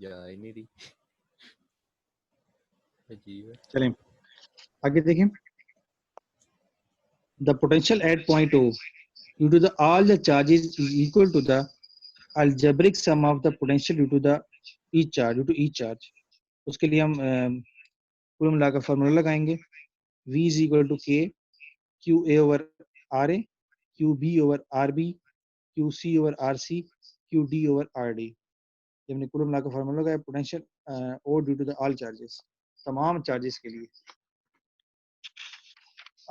या ही नहीं रही। अजीब है। चलें आगे देखें। The potential at point O due to the all the charges is equal to the algebraic sum of the potential due to the each charge. उसके लिए हम कूलम लॉ का फार्मूला लगाएंगे। V is equal to K QA over RA QB over RB QC over RC QD over RD। ये हमने Coulomb law का formula लगाया potential O due to the all charges, तमाम चार्जेस के लिए।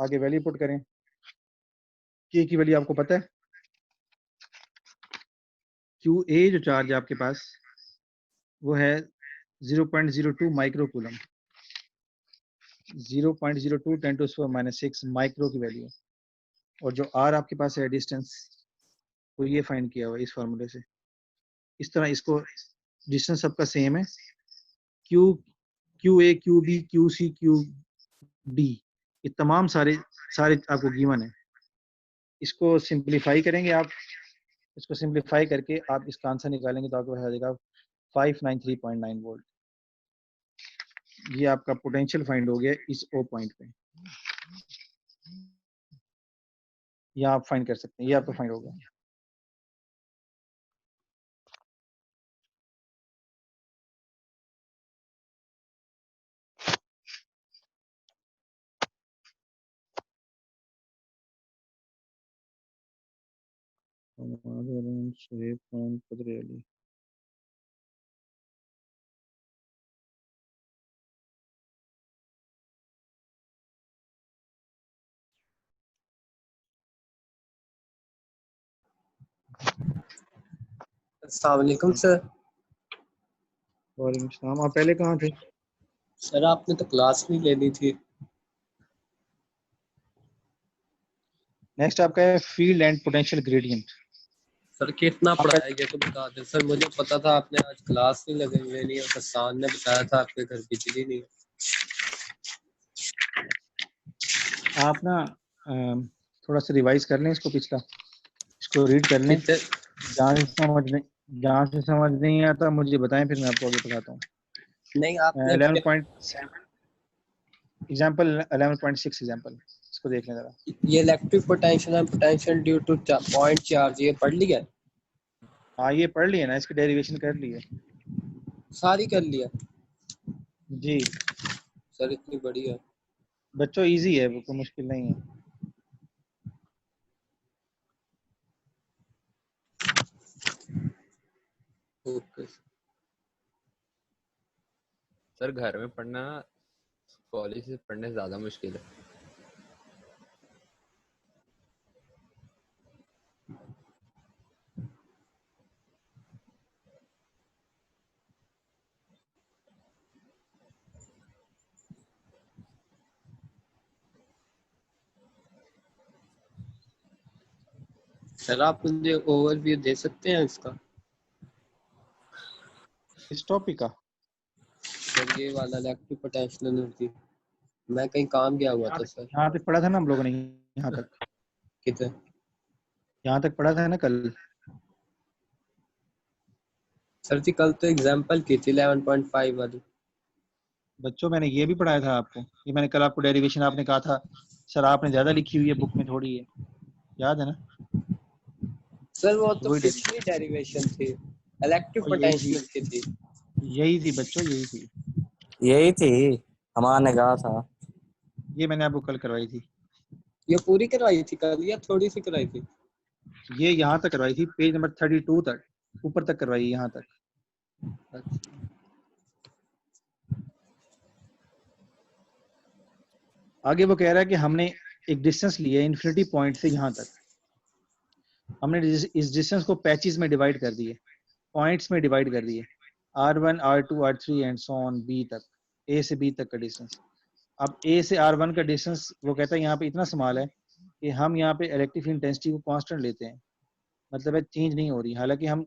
आगे वैल्यू पुट करें। K की वैल्यू आपको पता है, QA जो चार्ज है आपके पास वो है 0.02 माइक्रोकूलम, 0.02 10⁻⁻⁶ माइक्रो की वैल्यू। और जो R आपके पास है डिस्टेंस, वो ये फाइंड किया हुआ इस फार्मूले से। इस तरह इसको डिस्टेंस सबका सेम है, QA QB QC QD ये तमाम सारे आपको गिवन है। इसको सिंप्लीफाई करेंगे आप, इसको सिंप्लीफाई करके आप इसका आंसर निकालेंगे तो आपको आ जाएगा 593.9 वोल्ट। ये आपका पोटेंशियल फाइंड हो गया इस ओ पॉइंट पे। ये आप फाइंड कर सकते हैं, ये आपका फाइंड हो गया। अस्सलाम वालेकुम सर। वालेकुम सलाम। आप पहले कहाँ थे? सर आपने तो क्लास नहीं लेनी थी। नेक्स्ट आपका है field and potential gradient. Sir कितना पढ़ाया गया तो बता दें सर, मुझे पता था आपने आज क्लास नहीं लगाई नहीं, और हसान ने बताया था आपके घर बिजली नहीं है। आप ना थोड़ा सा रिवाइज कर लें इसको, पिछला इसको रीड कर लें। जहाँ से समझ नहीं आता मुझे बताएं, फिर मैं आपको आगे बताता हूँ। नहीं आपने 11.7 एग्जांपल 11.6 एग्जांपल, इसको देख लें जरा। ये electric potential and potential due two point charge ये पढ़ लिया? हाँ ये पढ़ लिया ना, इसकी डेरिवेशन कर ली है सारी कर लिया जी। सर इतनी बड़ी है बच्चों इजी है, वो कोई मुश्किल नहीं है। ओके सर घर में पढ़ना कॉलेज से पढ़ने से ज्यादा मुश्किल है। सर आप मुझे ओवरव्यू दे सकते हैं इसका, इस टॉपिक का? सर ये वाला इलेक्ट्रिक पोटेंशियल एनर्जी मैं कहीं काम गया हुआ था सर। यहाँ तक पढ़ा था ना हम लोगों ने, यहाँ तक कितने? यहाँ तक पढ़ा था ना कल। सर जी कल तो एग्जांपल की थी 11.5 वाली। बच्चों मैंने ये भी पढ़ाया था आपको, ये मैंने कल आपको डेरिवेशन आपने कहा था सर आपने ज्यादा लिखी हुई है बुक में, थोड़ी है, याद है ना? सर वो तो वही पिछली डेरिवेशन थी, इलेक्ट्रिक पोटेंशियल की थी। यही थी बच्चों, यही थी, यही थी हमारे ने कहा था। ये मैंने आपको कल करवाई थी। ये पूरी करवाई थी कल या थोड़ी सी करवाई थी? ये यहाँ तक करवाई थी, पेज नंबर 32 तक, ऊपर तक करवाई, यहाँ तक। अच्छा। आगे वो कह रहा है कि हमने एक डिस्टेंस लिया है इन्फिनिटी पॉइंट से यहाँ तक, हमने इस डिस्टेंस को पैचेस में डिवाइड कर दिए, पॉइंट्स में डिवाइड कर दिए, R1 R2 R3 and so on B तक, A से B तक का डिस्टेंस। अब A से R1 का डिस्टेंस वो कहता है यहाँ पे इतना स्मॉल है कि हम यहाँ पे इलेक्ट्रिक इंटेंसिटी को कांस्टेंट लेते हैं, मतलब है चेंज नहीं हो रही। हालांकि हम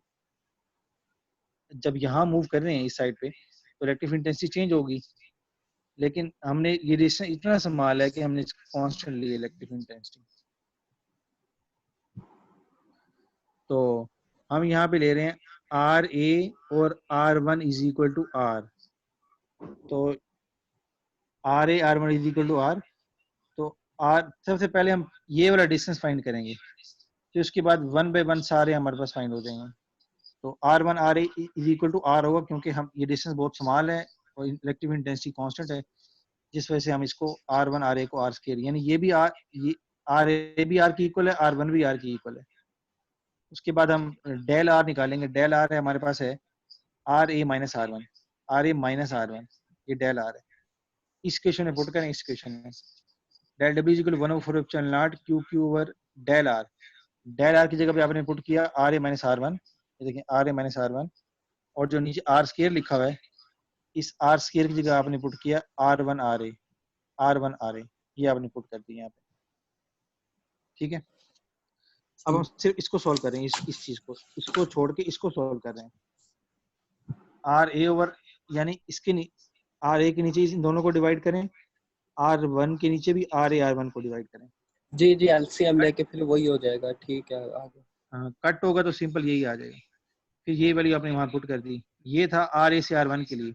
जब यहाँ मूव कर रहे हैं इस साइड पे तो इलेक्ट्रिक इंटेंसिटी चेंज होगी, लेकिन हमने ये डिस्टेंस इतना स्मॉल है कि हमने कांस्टेंट ली इलेक्ट्रिक इंटेंसिटी। तो हम यहाँ पे ले रहे हैं आर ए और R1 is equal to R, तो R A R1 is equal to R, तो आर सबसे पहले हम ये वाला डिस्टेंस फाइंड करेंगे, फिर उसके बाद 1 बाय 1 सारे हमारे पास फाइंड हो जाएंगे। तो R1 R A is equal to R होगा, क्योंकि हम ये डिस्टेंस बहुत स्मॉल है और इलेक्ट्रिक इंटेंसिटी कांस्टेंट है, जिस वजह से हम इसको R1 आर ए को आर स्केयर, यानी ये भी आर, ये आर ए भी आर की इक्वल है, R1 भी आर की इक्वल है। उसके बाद हम डेल आर निकालेंगे, डेल आर है हमारे पास है R A minus R one, R A minus R one, ये डेल आर है। इस क्वेश्चन में पुट करें, इस क्वेश्चन में del W equal 1/4 epsilon naught Q Q over del R, del R की जगह पे आपने पुट किया R A minus R one, ये देखें R A minus R one, और जो नीचे आर स्केयर लिखा हुआ है, इस आर स्केयर की जगह आपने पुट किया R one R A, R one R A, ये आपने पुट कर दिया यहाँ पे, ठीक है। अब हम सिर्फ इसको सॉल्व कर रहे हैं, इस चीज को, इसको छोड़ के इसको सॉल्व कर रहे हैं। आर ए ओवर, यानी इसके आर ए के नीचे इन दोनों को डिवाइड करें, आर वन के नीचे भी आर ए आर वन को डिवाइड करें। जी जी, एलसीएम लेके फिर वही हो जाएगा, ठीक है आगे। हाँ, कट होगा तो सिंपल यही आ जाएगा। फिर ये वैल्यू आपने वहां पुट कर दी, ये था आर ए से आर वन के लिए।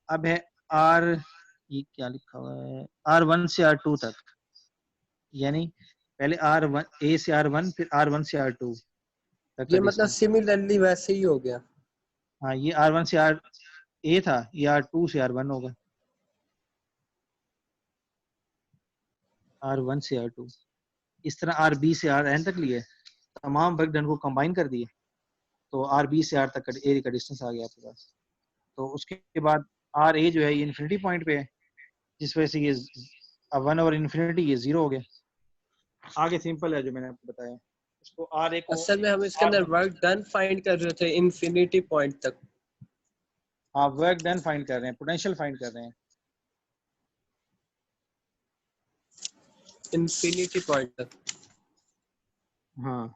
अब है आर, ये क्या लिखा हुआ है, आर वन से आर टू तक, यानी पहले आर वन ए से आर वन, फिर आर वन से आर टू तक का ये मतलब डिस्टेंस। सिमिलरली वैसे ही हो गया। हाँ, ये आर वन से आर ए था, ये आर टू से आर वन होगा, आर वन से आर टू। इस तरह आर बी से आर एन तक लिए, तमाम वर्क डन को कंबाइन कर दिए, तो आर बी से आर तक का एरिया का डिस्टेंस आ गया आपके पास। तो उसके बाद आर ए जो है ये इन्फिनिटी पॉइंट पे है, जिस वजह से ये वन ओवर इन्फिनिटी ये जीरो हो गया। आगे सिंपल है जो मैंने आपको बताया, इसको आर ए को असल में हम इसके अंदर वर्क डन फाइंड कर रहे थे इंफिनिटी पॉइंट तक। हाँ, वर्क डन फाइंड कर रहे हैं, पोटेंशियल फाइंड कर रहे हैं। इंफिनिटी पॉइंट तक। हाँ,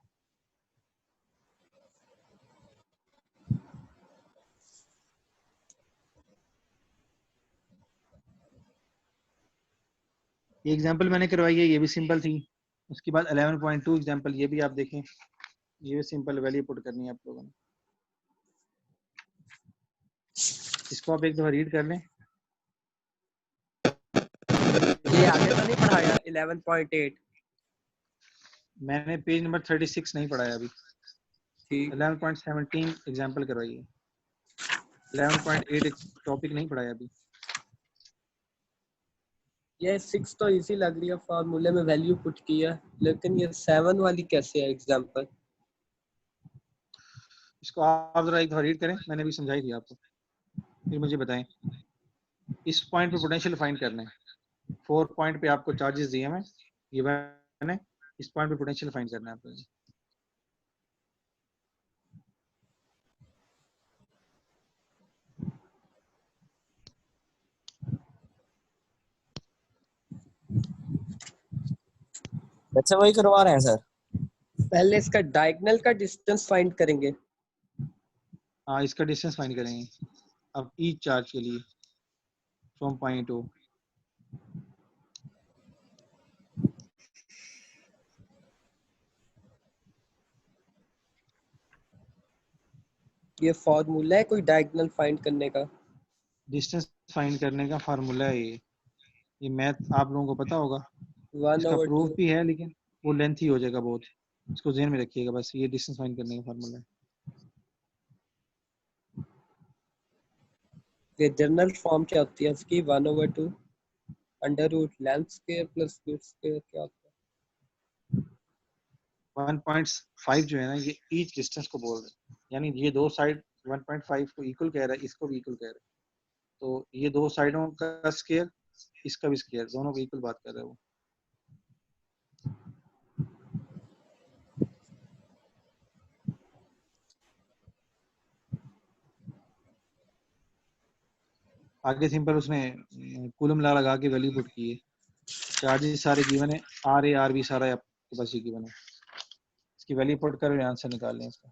ये एग्जांपल मैंने करवाई है, ये भी सिंपल थी। उसके बाद 11.2 एग्जांपल, ये भी आप देखें, ये भी सिंपल वैल्यू पुट करनी है आप लोगों ने। इसको आप एक दफा रीड कर लें। ये आगे तो नहीं पढ़ाया 11.8? मैंने पेज नंबर 36 नहीं पढ़ाया अभी, ठीक। 11.17 एग्जांपल करवाई है, 11.8 एक टॉपिक नहीं पढ़ाया अभी। ये 6 तो इजी लग रही है, फार्मूले में वैल्यू पुट की है, लेकिन ये 7 वाली कैसे है एग्जांपल? इसको आप जरा एक दफा रीड करें, मैंने भी समझाई थी आपको, फिर मुझे बताएं। इस पॉइंट पे पोटेंशियल फाइंड करना है, 4 पॉइंट पे आपको चार्जेस दिए हैं, ये मैंने इस पॉइंट पे पोटेंशियल फाइंड करना है आपको। बच्चे वही करवा रहे हैं सर। पहले इसका डायगोनल का डिस्टेंस फाइंड करेंगे। हाँ, इसका डिस्टेंस फाइंड करेंगे अब ईच चार्ज के लिए फ्रॉम पॉइंट ओ। ये फार्मूला है कोई डायगोनल फाइंड करने का? डिस्टेंस फाइंड करने का फार्मूला है ये मैथ आप लोगों को पता होगा, 1 इसका over 2। प्रूफ भी है, लेकिन वो लेंथी हो जाएगा बहुत, इसको ध्यान में रखिएगा बस। ये डिस्टेंस फाइंड करने का फार्मूला है। ये जनरल फॉर्म क्या होती है इसकी? 1 over 2 under root length square plus width square, क्या होता है? 1.5 जो है ना, ये ईच डिस्टेंस को बोल रहे हैं, यानी ये दो साइड 1.5 को इक्वल कह रहा है, इसको भी इक्वल कह रहा है, तो ये दो साइडों का स्क्वायर, इसका भी स्क्वायर, दोनों को इक्वल बात कर रहे हैं वो। आगे सिंपल उसने कूलम लगा के वैल्यू पुट की है, चार्जेस सारे गिवन है, आर ए आर बी सारा आपके पास ही गिवन है, इसकी वैल्यू पुट कर आंसर निकाल लें इसका।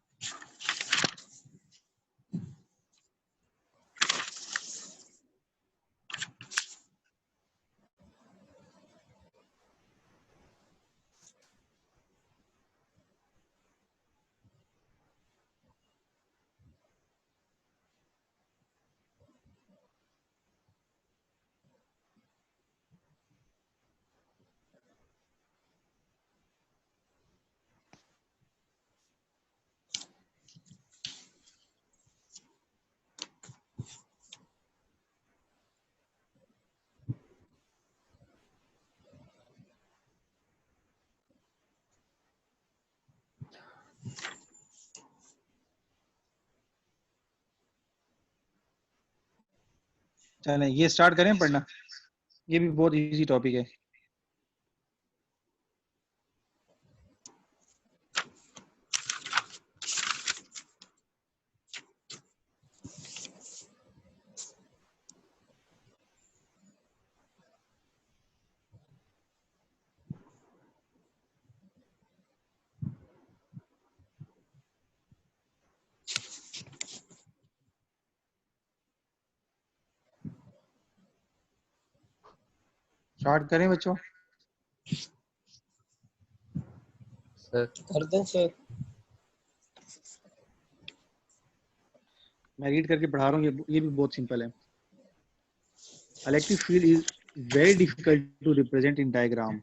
चलें ये स्टार्ट करें पढ़ना, ये भी बहुत इजी टॉपिक है। स्टार्ट करें बच्चों? सर कर दें सर। मैं रीड करके पढ़ा रहा हूँ, ये भी बहुत सिंपल है। Electric field is very difficult to represent in diagram.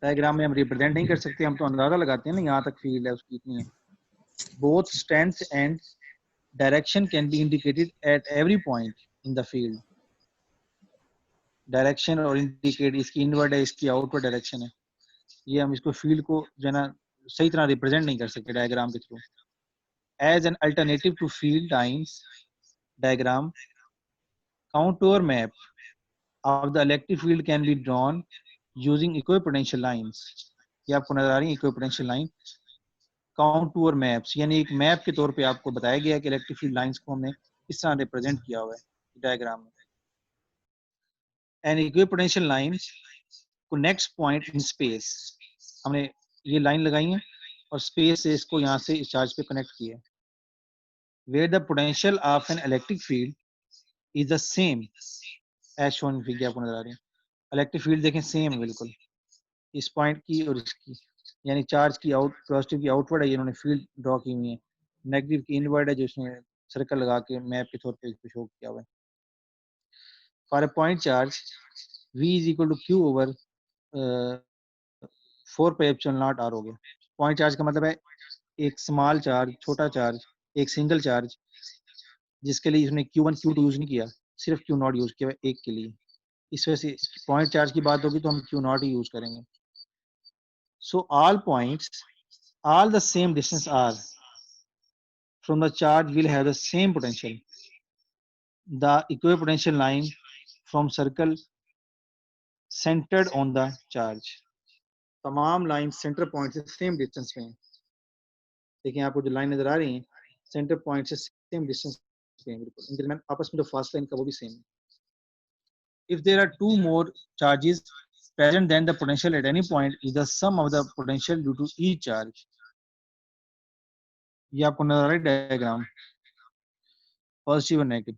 Diagram में हम रिप्रेजेंट नहीं कर सकते, हम तो अंदाजा लगाते हैं ना यहाँ तक फील्ड है उसकी इतनी है। Both strength and direction can be indicated at every point in the field. Direction और इंडिकेट, इसकी इनवर्ड है, इसकी आउटवर्ड डायरेक्शन है। ये हम इसको फील्ड को जो है ना सही तरह रिप्रेजेंट नहीं कर सकते डायग्राम के through. As an alternative to field lines diagram, contour map of the electric field can be drawn using equipotential lines। ये आपको नजर आ रही है इक्विपोटेंशियल लाइन। काउंटूर मैप्स यानी एक मैप के तौर पे आपको बताया गया है कि इलेक्ट्रिक फील्ड लाइंस को हमने इस तरह रिप्रेजेंट किया हुआ है डायग्राम में। An equipotential line connects point in space, हमने ये लाइन लगाई है और स्पेस से इसको यहाँ से इस चार्ज पे कनेक्ट किया है। Where the potential of an electric field is the same as shown figure, आपको नजर आ रही है। इलेक्ट्रिक फील्ड देखें सेम है बिल्कुल इस पॉइंट की और इसकी, यानी चार्ज की पॉजिटिव की आउटवर्ड है, ये इन्होंने फील्ड ड्रॉ की हुई है। नेगेटिव की इनवर्ड है जो इसमें सर्कल लगा के मैप के तौर पे शो किया हुआ है। For a point charge V is equal to Q over 4 pi epsilon naught R हो गया। पॉइंट चार्ज का मतलब है एक स्मॉल चार्ज, छोटा चार्ज, एक सिंगल चार्ज जिसके लिए इसने Q1 Q2 यूज नहीं किया, सिर्फ Q0 यूज किया एक के लिए। इस वजह से पॉइंट चार्ज की बात होगी तो हम Q0 ही यूज करेंगे। So all points, all the same distance r from the charge will have the same potential. The equipotential line from circle centered on the charge. तमाम लाइन सेंटर पॉइंट से same distance पे हैं। देखिए आपको जो line नजर आ रही है सेंटर पॉइंट से सेम डिस्टेंस पे हैं बिल्कुल, इनके दरमियान आपस में जो फासला इनका वो भी सेम है। If there are two more charges present, then the potential at any point is the sum of the potential due to each charge। ये आपको नजर आ रहा है डायग्राम, पॉजिटिव और नेगेटिव।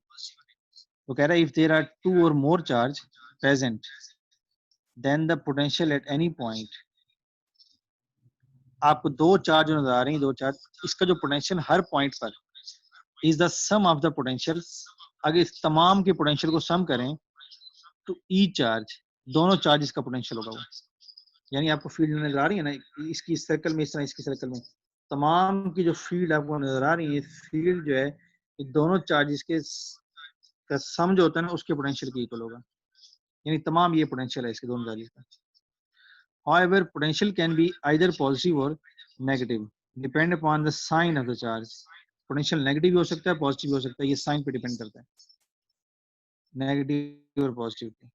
तो कह रहा है इफ देयर आर टू और more charge present then the potential at any point. आपको दो चार्ज नजर आ रही हैं, दो चार्ज, इसका जो पोटेंशियल हर पॉइंट पर is the sum of the potential. अगर इस तमाम के पोटेंशियल को सम करें तो ईच चार्ज, दोनों चार्ज का पोटेंशियल होगा वो। यानी आपको फील्ड नजर आ रही है ना, इसकी सर्कल में इस तरह, इसकी सर्कल में, तमाम की जो फील्ड आपको नजर आ रही है, फील्ड जो है ये दोनों चार्जेस के का सम जो होता है ना उसके पोटेंशियल के इक्वल होगा। यानी तमाम ये पोटेंशियल है इसके दोनों चार्जेस का। However, potential can be either positive or negative, depend upon the sign of the charge। Potential negative भी हो सकता है, पॉजिटिव भी हो सकता है, ये साइन पे डिपेंड करता है, नेगेटिव और positive pay.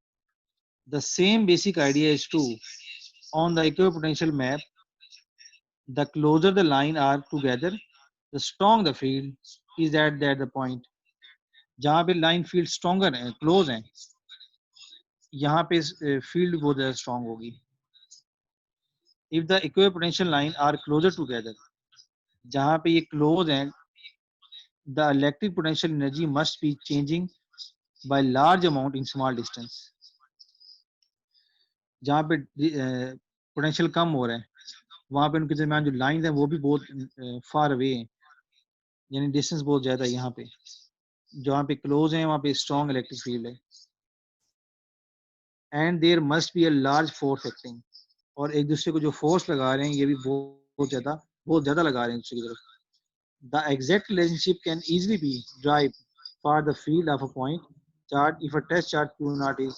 The same basic idea is true on the equipotential map। The closer the line are together, the strong the field is at the point। जहाँ पे लाइन फील्ड स्ट्रॉन्गर है, close है, यहाँ पे field बहुत ज्यादा strong होगी। If the equipotential line are closer together, जहाँ पे ये क्लोज हैं, the electric potential energy must be changing by large amount in small distance। जहाँ पे पोटेंशियल कम हो रहा है वहाँ पे उनके दरमियान जो लाइन है वो भी बहुत फार अवे है, यानी डिस्टेंस बहुत ज्यादा है। यहाँ पे जहाँ पे क्लोज है वहाँ पे स्ट्रॉन्ग इलेक्ट्रिक फील्ड है। And there must be a large force acting, और एक दूसरे को जो फोर्स लगा रहे हैं ये भी बहुत ज्यादा लगा रहे हैं दूसरी की तरफ। The exact relationship can easily be derived for the field of a point charge if a test charge Q0 is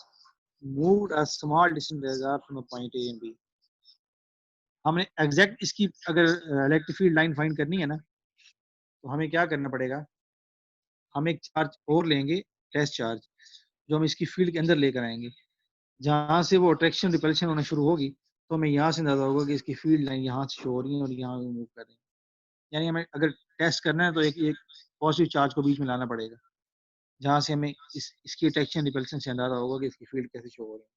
moved a small distance from the point A and B। हमने एग्जैक्ट इसकी अगर electric field line find करनी है ना, तो हमें क्या करना पड़ेगा, हम एक चार्ज और लेंगे, टेस्ट चार्ज, जो हम इसकी फील्ड के अंदर लेकर आएंगे। जहां से वो अट्रैक्शन रिपल्शन होना शुरू होगी, तो हमें यहाँ से अंदाजा होगा कि इसकी फील्ड लाइन यहाँ से शो हो रही है और यहाँ मूव कर रही है। यानी हमें अगर टेस्ट करना है तो एक पॉजिटिव चार्ज को बीच में लाना पड़ेगा, जहां से हमें इसकी अट्रैक्शन रिपल्शन से अंदाजा होगा कि इसकी फील्ड कैसे शो हो रही है।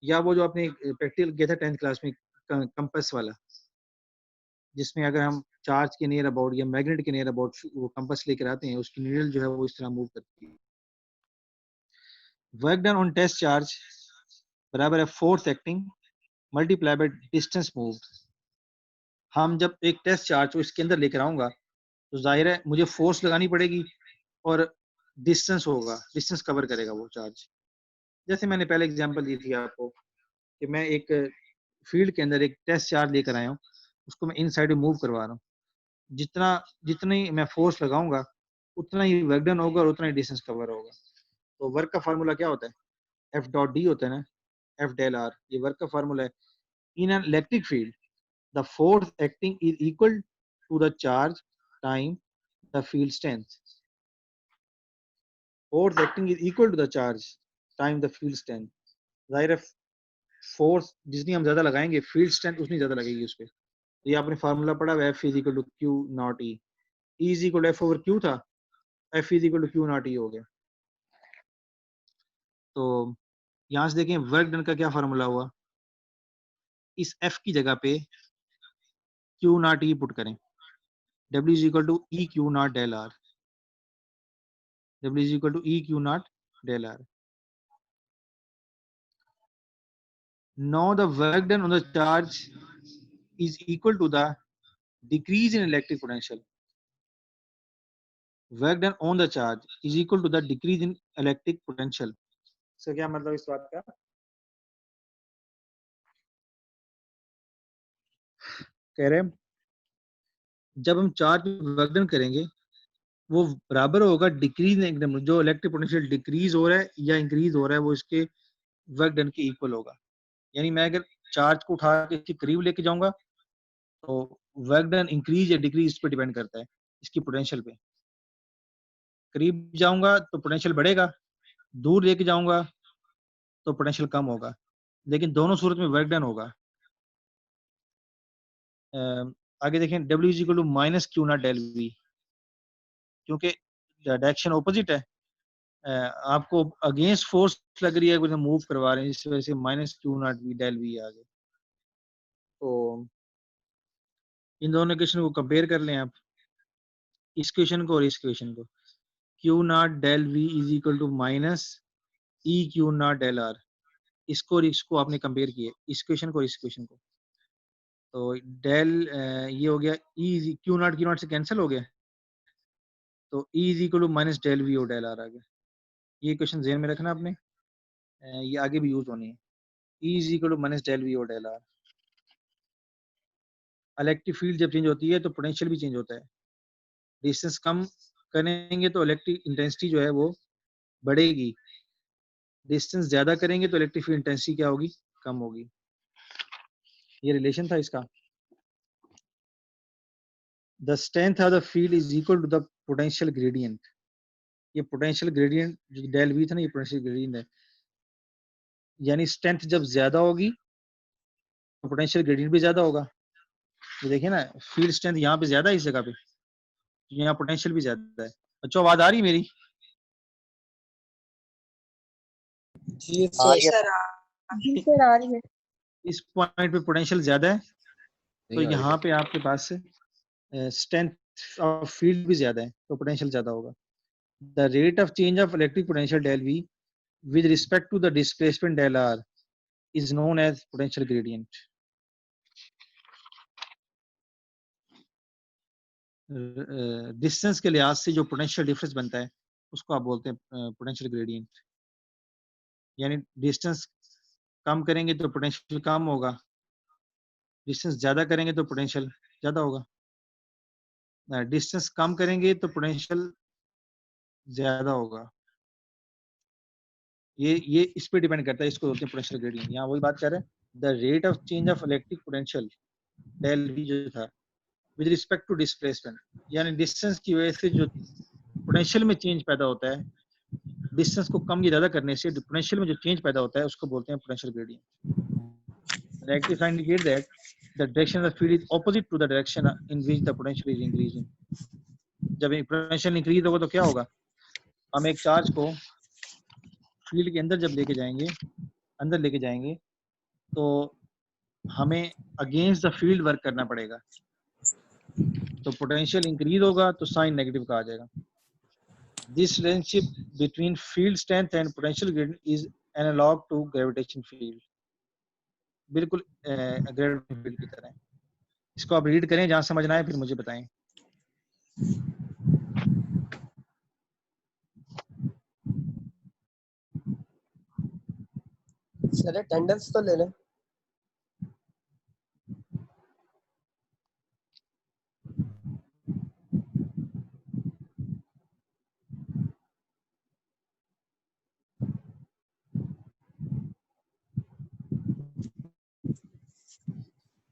या वो जो आपने प्रैक्टिकल किया था 10th क्लास में, कंपस वाला, जिसमें अगर हम चार्ज के नियर अबाउट या मैग्नेट के नियर अबाउट वो कंपस लेकर आते हैं, उसकी नीडल जो है वो इस तरह मूव करती है। Work done on test charge बराबर है force acting multiply by distance move. हम जब एक टेस्ट चार्ज को इसके अंदर लेकर आऊंगा, तो जाहिर है मुझे फोर्स लगानी पड़ेगी और डिस्टेंस होगा, डिस्टेंस कवर करेगा वो चार्ज। जैसे मैंने पहले एग्जांपल दी थी आपको कि मैं एक फील्ड के अंदर एक टेस्ट चार्ज लेकर आया हूँ, उसको मैं इनसाइड मूव करवा रहा हूँ। जितनी मैं फोर्स लगाऊंगा, उतना ही वर्क डन होगा और उतना ही डिस्टेंस कवर होगा। तो वर्क का फार्मूला क्या होता है, एफ डॉट डी होता है ना, एफ डेल आर, ये वर्क का फार्मूला है। In an electric field the force acting is equal to the charge time the field strength. Force acting is equal to the charge time the field strength. जाहिर है force जितनी हम ज्यादा लगाएंगे, field strength उतनी ज्यादा लगेगी उस पर। ये आपने फार्मूला पढ़ा हुआ, F is equal to Q naught E, is equal to F over Q था, F is equal to Q naught E हो गया। तो यहाँ से देखें वर्क डन का क्या फार्मूला हुआ, इस एफ की जगह पे क्यू नॉट ई पुट करें, W is equal to E Q naught del R, W is equal to E Q naught del R. Now the work done on the charge is equal to the decrease in electric potential. Work done on the charge is equal to the decrease in electric potential. So क्या मतलब इस बात का, कह रहे हैं जब हम चार्ज वर्क डन करेंगे, वो बराबर होगा डिक्रीज एकदम, जो इलेक्ट्रिक पोटेंशियल डिक्रीज हो रहा है या इंक्रीज हो रहा है वो इसके वर्क डन के इक्वल होगा। यानी मैं अगर चार्ज को उठा के इसके करीब लेके जाऊंगा, तो वर्क डन इंक्रीज या डिक्रीज इस पर डिपेंड करता है, इसकी पोटेंशियल पे। करीब जाऊंगा तो पोटेंशियल बढ़ेगा, दूर लेके जाऊंगा तो पोटेंशियल कम होगा, लेकिन दोनों सूरत में वर्क डन होगा। आगे देखें, W is equal to minus Q naught del V, क्योंकि डायरेक्शन ऑपोजिट है, आपको अगेंस्ट फोर्स लग रही है, मूव करवा रहे हैं, इस वजह से minus Q naught V del V आ गए। तो इन दोनों इक्वेशन को कंपेयर कर लें आप, इस इक्वेशन को और इस इक्वेशन को। Q naught del V is equal to minus E Q naught del R, इसको और इसको आपने कंपेयर किए, इस इक्वेशन को और इस इक्वेशन को। तो डेल ये हो गया, ई क्यू नॉट से कैंसिल हो गया, तो E is equal to minus del V और डेल आर आ गया। ये इक्वेशन ध्यान में रखना आपने, ये आगे भी यूज होनी है। E is equal to minus del V और डेल आर। इलेक्ट्रिक फील्ड जब चेंज होती है तो पोटेंशियल भी चेंज होता है। डिस्टेंस कम करेंगे तो इलेक्ट्रिक इंटेंसिटी जो है वो बढ़ेगी, डिस्टेंस ज्यादा करेंगे तो इलेक्ट्रिक फील्ड इंटेंसिटी क्या होगी, कम होगी। ये रिलेशन था इसका। The strength of the field is equal to the potential gradient. ये पोटेंशियल ग्रेडियंट जो डेल वी था ना, ये पोटेंशियल ग्रेडियंट है। यानी स्ट्रेंथ जब ज्यादा होगी तो पोटेंशियल ग्रेडियंट भी ज्यादा होगा। ये देखिए ना, फील्ड स्ट्रेंथ यहाँ पे ज्यादा है इस जगह पे, यहाँ पोटेंशियल भी ज्यादा है। अच्छा, आवाज आ रही मेरी? जी आ रही है। जी सर आ रही है। इस पॉइंट पे पोटेंशियल ज्यादा है, तो नहीं आ रही यहाँ क्या? पे आपके पास स्ट्रेंथ ऑफ फील्ड भी ज्यादा है, तो पोटेंशियल ज्यादा होगा। The rate of change of electric potential del V with respect to the displacement del r is known as potential gradient. Distance के लिहाज से जो पोटेंशियल डिफरेंस बनता है उसको आप बोलते हैं पोटेंशियल ग्रेडियंट। यानी डिस्टेंस कम करेंगे तो पोटेंशियल कम होगा, डिस्टेंस ज्यादा करेंगे तो पोटेंशियल ज्यादा होगा, डिस्टेंस कम करेंगे तो पोटेंशियल ज्यादा होगा। ये इस पे डिपेंड करता है, इसको बोलते हैं पोटेंशियल ग्रेडियंट। यहाँ वही बात कर रहे हैं, the rate of change of electric potential del V जो था विद रिस्पेक्ट टू डिस्प्लेसमेंट, यानी डिस्टेंस की वजह से जो पोटेंशियल में चेंज पैदा होता है, डिस्टेंस को कम या ज्यादा करने से पोटेंशियल में जो चेंज पैदा होता है उसको बोलते हैं potential gradient. Rectifying indicate that the direction of the field is opposite to the direction in which the potential is increasing। जब पोटेंशियल इंक्रीज होगा तो क्या होगा, हम एक चार्ज को फील्ड के अंदर जब लेके जाएंगे, अंदर लेके जाएंगे तो हमें अगेंस्ट द फील्ड वर्क करना पड़ेगा, तो पोटेंशियल इंक्रीज होगा तो साइन नेगेटिव का आ जाएगा। This relationship between field strength and potential gradient is analog to gravitation field, बिल्कुल ग्रेविटेशन फील्ड की तरह है। इसको आप रीड करें, जहां समझना है फिर मुझे बताएं। सर अटेंडेंस तो ले लें।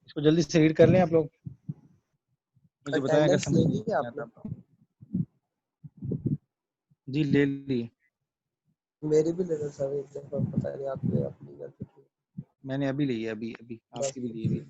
इसको जल्दी से रीड कर लें आप लोग, मुझे बताएं अगर समझ ले नहीं ली आता। आपने? जी ले ली, मेरी भी ले लो सर एक दफा, पता नहीं आपने अपनी गलती की। मैंने अभी ली है, अभी अभी आपकी भी ली है।